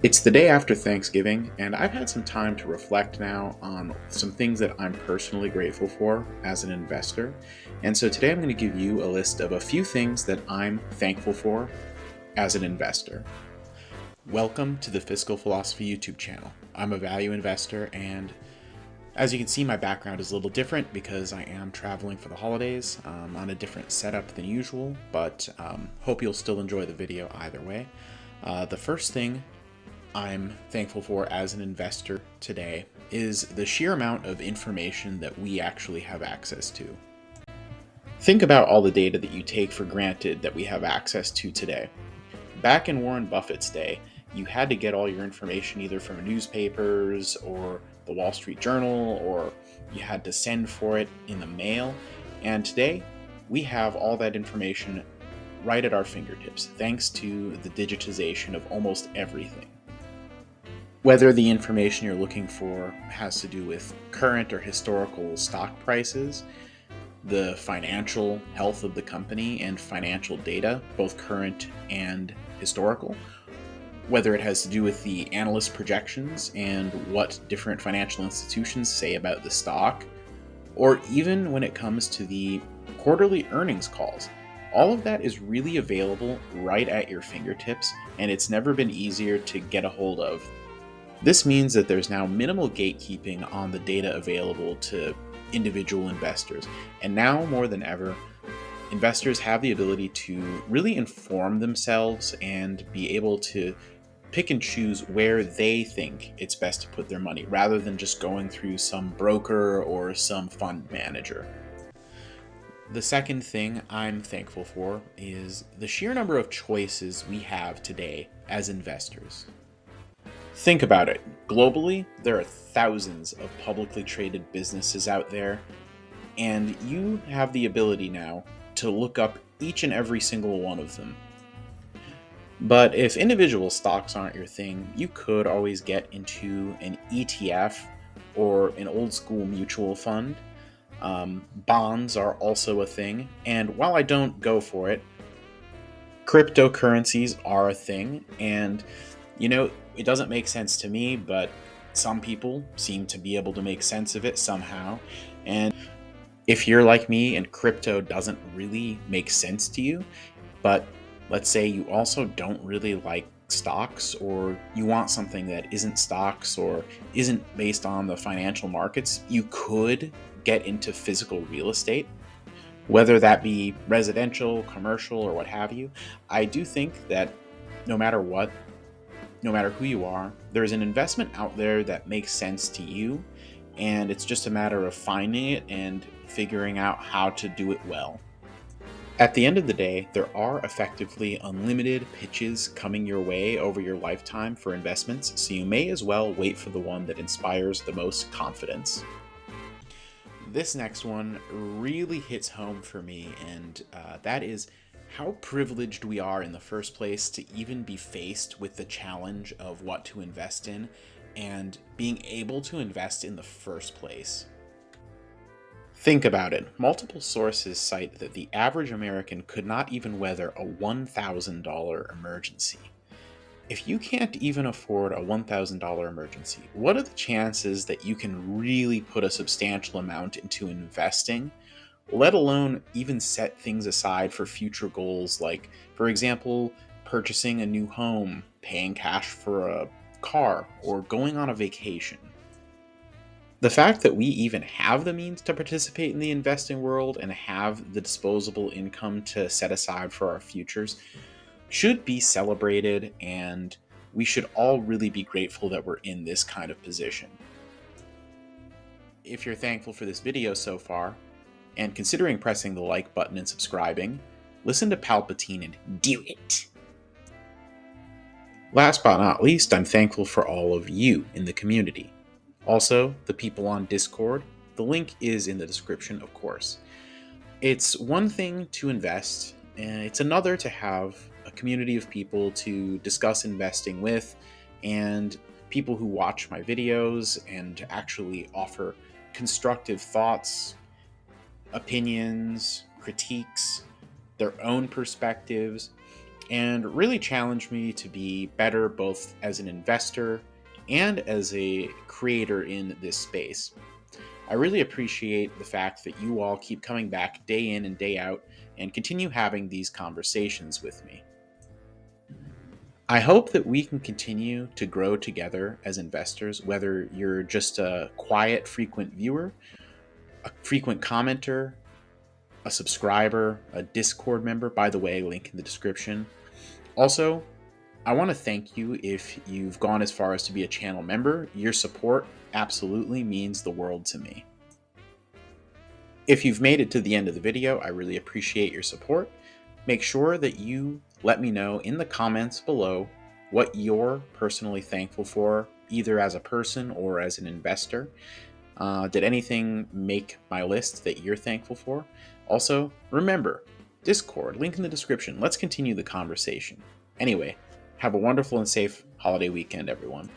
It's the day after Thanksgiving, and I've had some time to reflect now on some things that I'm personally grateful for as an investor. And so today I'm going to give you a list of a few things that I'm thankful for as an investor. Welcome to the Fiscal Philosophy YouTube channel. I'm a value investor, and as you can see, my background is a little different because I am traveling for the holidays on a different setup than usual, but hope you'll still enjoy the video either way. The first thing I'm thankful for as an investor today is the sheer amount of information that we actually have access to. Think about all the data that you take for granted that we have access to today. Back in Warren Buffett's day, you had to get all your information either from newspapers or the Wall Street Journal, or you had to send for it in the mail. And today, we have all that information right at our fingertips, thanks to the digitization of almost everything. Whether the information you're looking for has to do with current or historical stock prices, the financial health of the company and financial data, both current and historical, whether it has to do with the analyst projections and what different financial institutions say about the stock, or even when it comes to the quarterly earnings calls. All of that is really available right at your fingertips, and it's never been easier to get a hold of. This means that there's now minimal gatekeeping on the data available to individual investors. And now more than ever, investors have the ability to really inform themselves and be able to pick and choose where they think it's best to put their money, rather than just going through some broker or some fund manager. The second thing I'm thankful for is the sheer number of choices we have today as investors. Think about it. Globally, there are thousands of publicly traded businesses out there, and you have the ability now to look up each and every single one of them. But if individual stocks aren't your thing, you could always get into an ETF or an old school mutual fund. Bonds are also a thing, and while I don't go for it, cryptocurrencies are a thing, and it doesn't make sense to me, but some people seem to be able to make sense of it somehow. And if you're like me and crypto doesn't really make sense to you, but let's say you also don't really like stocks, or you want something that isn't stocks or isn't based on the financial markets, you could get into physical real estate, whether that be residential, commercial, or what have you. I do think that no matter what, no matter who you are, there's an investment out there that makes sense to you, and it's just a matter of finding it and figuring out how to do it well. At the end of the day, there are effectively unlimited pitches coming your way over your lifetime for investments, so you may as well wait for the one that inspires the most confidence. This next one really hits home for me, and that is how privileged we are in the first place to even be faced with the challenge of what to invest in and being able to invest in the first place. Think about it. Multiple sources cite that the average American could not even weather a $1,000 emergency. If you can't even afford a $1,000 emergency, what are the chances that you can really put a substantial amount into investing, let alone even set things aside for future goals like, for example, purchasing a new home, paying cash for a car, or going on a vacation? The fact that we even have the means to participate in the investing world and have the disposable income to set aside for our futures should be celebrated, and we should all really be grateful that we're in this kind of position. If you're thankful for this video so far, and considering pressing the like button and subscribing, listen to Palpatine and do it! Last but not least, I'm thankful for all of you in the community. Also, the people on Discord. The link is in the description, of course. It's one thing to invest, and it's another to have a community of people to discuss investing with, and people who watch my videos and actually offer constructive thoughts, opinions, critiques, their own perspectives. and really challenged me to be better both as an investor and as a creator in this space. I really appreciate the fact that you all keep coming back day in and day out and continue having these conversations with me. I hope that we can continue to grow together as investors, whether you're just a quiet, frequent viewer, a frequent commenter, a subscriber, a Discord member. By the way, link in the description. Also, I want to thank you if you've gone as far as to be a channel member. Your support absolutely means the world to me. If you've made it to the end of the video, I really appreciate your support. Make sure that you let me know in the comments below what you're personally thankful for, either as a person or as an investor. Did anything make my list that you're thankful for? Also, remember, Discord, link in the description. Let's continue the conversation. Anyway, have a wonderful and safe holiday weekend, everyone.